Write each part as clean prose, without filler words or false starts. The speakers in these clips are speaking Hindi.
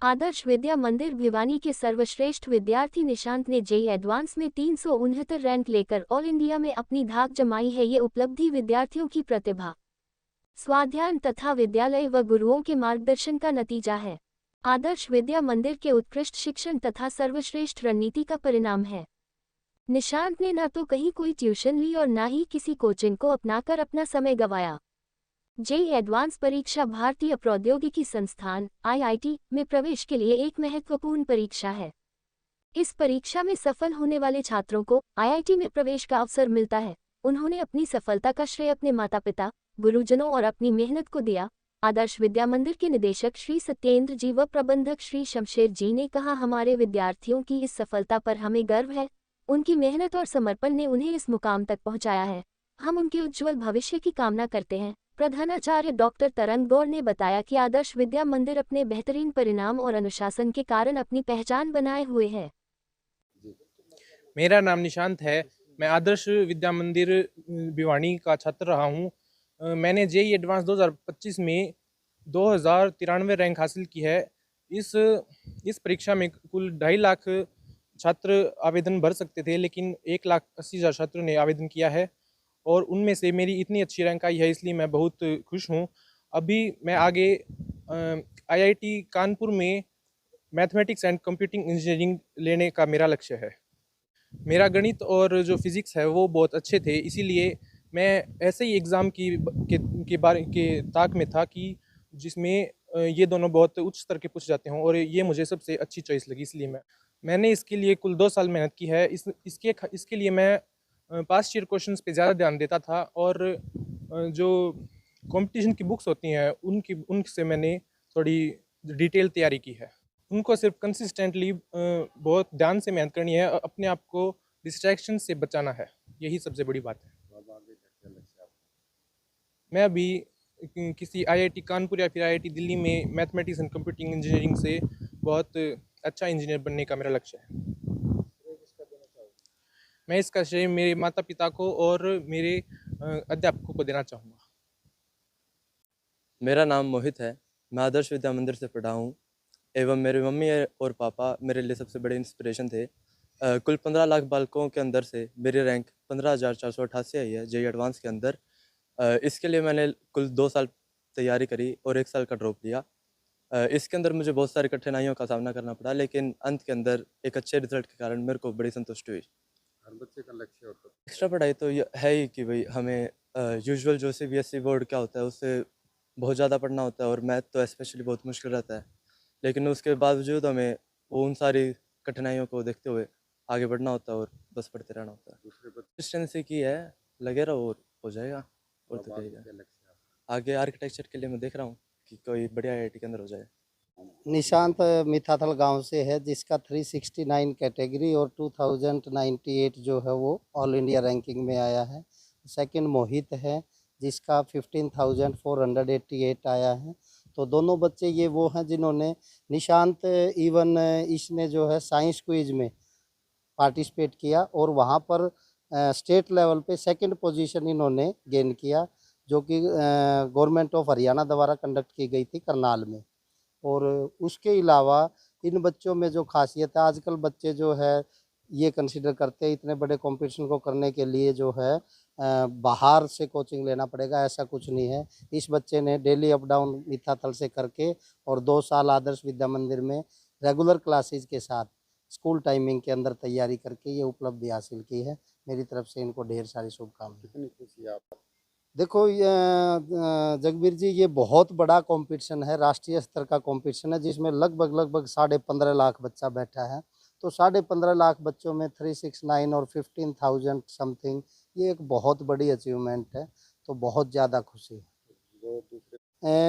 आदर्श विद्या मंदिर भिवानी के सर्वश्रेष्ठ विद्यार्थी निशांत ने जेईई एडवांस में 369 रैंक लेकर ऑल इंडिया में अपनी धाक जमाई है। ये उपलब्धि विद्यार्थियों की प्रतिभा, स्वाध्याय तथा विद्यालय व गुरुओं के मार्गदर्शन का नतीजा है। आदर्श विद्या मंदिर के उत्कृष्ट शिक्षण तथा सर्वश्रेष्ठ रणनीति का परिणाम है। निशांत ने न तो कहीं कोई ट्यूशन ली और न ही किसी कोचिंग को अपनाकर अपना समय गंवाया। जेईई एडवांस परीक्षा भारतीय प्रौद्योगिकी संस्थान (आईआईटी) में प्रवेश के लिए एक महत्वपूर्ण परीक्षा है। इस परीक्षा में सफल होने वाले छात्रों को आईआईटी में प्रवेश का अवसर मिलता है। उन्होंने अपनी सफलता का श्रेय अपने माता-पिता, गुरुजनों और अपनी मेहनत को दिया। आदर्श विद्या मंदिर के निदेशक श्री सत्येंद्र जी व प्रबंधक श्री शमशेर जी ने कहा, हमारे विद्यार्थियों की इस सफलता पर हमें गर्व है। उनकी मेहनत और समर्पण ने उन्हें इस मुकाम तक पहुंचाया है। हम उनके उज्ज्वल भविष्य की कामना करते हैं। प्रधानाचार्य डॉक्टर तरन गौर ने बताया कि आदर्श विद्या मंदिर अपने बेहतरीन परिणाम और अनुशासन के कारण अपनी पहचान बनाए हुए है। मेरा नाम निशांत है। मैं आदर्श विद्या मंदिर भिवानी का छात्र रहा हूँ। मैंने जेईई एडवांस 2025 में 2093 रैंक हासिल की है। इस परीक्षा में कुल 2.5 लाख छात्र आवेदन भर सकते थे, लेकिन 1,80,000 छात्रों ने आवेदन किया है और उनमें से मेरी इतनी अच्छी रैंक आई है, इसलिए मैं बहुत खुश हूँ। अभी मैं आगे आईआईटी कानपुर में मैथमेटिक्स एंड कंप्यूटिंग इंजीनियरिंग लेने का मेरा लक्ष्य है। मेरा गणित और जो फिज़िक्स है वो बहुत अच्छे थे, इसीलिए मैं ऐसे ही एग्ज़ाम के ताक में था कि जिसमें ये दोनों बहुत उच्च स्तर के पूछे जाते हों, और ये मुझे सबसे अच्छी चॉइस लगी, इसलिए मैंने इसके लिए कुल 2 साल मेहनत की है। इसके लिए मैं पास्ट ईयर क्वेश्चंस पे ज़्यादा ध्यान देता था, और जो कंपटीशन की बुक्स होती हैं उनसे मैंने थोड़ी डिटेल तैयारी की है। उनको सिर्फ कंसिस्टेंटली बहुत ध्यान से मेहनत करनी है, अपने आप को डिस्ट्रैक्शन से बचाना है, यही सबसे बड़ी बात है। मैं अभी किसी आईआईटी कानपुर या फिर आईआईटी दिल्ली में मैथमेटिक्स एंड कंप्यूटिंग इंजीनियरिंग से बहुत अच्छा इंजीनियर बनने का मेरा लक्ष्य है। मैं इसका श्रेय मेरे माता पिता को और मेरे अध्यापकों को देना चाहूँगा। मेरा नाम मोहित है। मैं आदर्श विद्या मंदिर से पढ़ा हूँ एवं मेरे मम्मी और पापा मेरे लिए सबसे बड़े इंस्पिरेशन थे। कुल 15 लाख बालकों के अंदर से मेरी रैंक 15,488 आई है जेईई एडवांस के अंदर। इसके लिए मैंने कुल 2 साल तैयारी करी और 1 साल का ड्रॉप लिया। इसके अंदर मुझे बहुत सारी कठिनाइयों का सामना करना पड़ा, लेकिन अंत के अंदर एक अच्छे रिजल्ट के कारण मेरे को बड़ी संतुष्टि हुई। हर बच्चे का लक्ष्य होता है। एक्स्ट्रा पढ़ाई तो ये है ही कि भाई हमें यूजुअल जो सीबीएसई बोर्ड क्या होता है उससे बहुत ज़्यादा पढ़ना होता है, और मैथ तो स्पेशली बहुत मुश्किल रहता है, लेकिन उसके बावजूद हमें उन सारी कठिनाइयों को देखते हुए आगे बढ़ना होता है और बस पढ़ते रहना होता है। दूसरे बच्चे कंसिस्टेंसी की है, लगे रहो और हो जाएगा। और तो आगे क्या क्या लक्ष्य है आगे आर्किटेक्चर के लिए मैं देख रहा हूँ कि कोई बढ़िया आईआईटी के अंदर हो जाए। निशांत मिठाथल गांव से है, जिसका 369 कैटेगरी और 2098 जो है वो ऑल इंडिया रैंकिंग में आया है। सेकंड मोहित है, जिसका 15,488 आया है। तो दोनों बच्चे ये वो हैं जिन्होंने निशांत इवन इसने जो है साइंस क्विज में पार्टिसिपेट किया और वहाँ पर स्टेट लेवल पे सेकंड पोजीशन इन्होंने गेन किया, जो कि गवर्नमेंट ऑफ हरियाणा द्वारा कंडक्ट की गई थी करनाल में। और उसके अलावा इन बच्चों में जो खासियत है, आजकल बच्चे जो है ये कंसिडर करते हैं इतने बड़े कंपटीशन को करने के लिए जो है बाहर से कोचिंग लेना पड़ेगा, ऐसा कुछ नहीं है। इस बच्चे ने डेली अप डाउन मिठाथल से करके और 2 साल आदर्श विद्या मंदिर में रेगुलर क्लासेस के साथ स्कूल टाइमिंग के अंदर तैयारी करके ये उपलब्धि हासिल की है। मेरी तरफ से इनको ढेर सारी शुभकामनाएं। कितनी खुशी है आप? देखो जगबीर जी, ये बहुत बड़ा कंपटीशन है, राष्ट्रीय स्तर का कंपटीशन है, जिसमें लगभग 15.5 लाख बच्चा बैठा है। तो 15.5 लाख बच्चों में 369 और 15,000 समथिंग, ये एक बहुत बड़ी अचीवमेंट है। तो बहुत ज़्यादा खुशी है।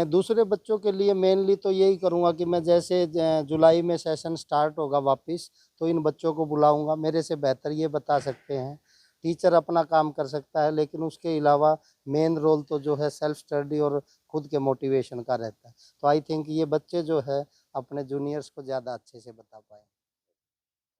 दूसरे बच्चों के लिए मेनली तो यही करूँगा कि मैं जैसे जुलाई में सेशन स्टार्ट होगा वापस, तो इन बच्चों को बुलाऊंगा। मेरे से बेहतर ये बता सकते हैं। टीचर अपना काम कर सकता है, लेकिन उसके अलावा मेन रोल तो जो है सेल्फ स्टडी और खुद के मोटिवेशन का रहता है। तो आई थिंक ये बच्चे जो है अपने जूनियर्स को ज़्यादा अच्छे से बता पाए।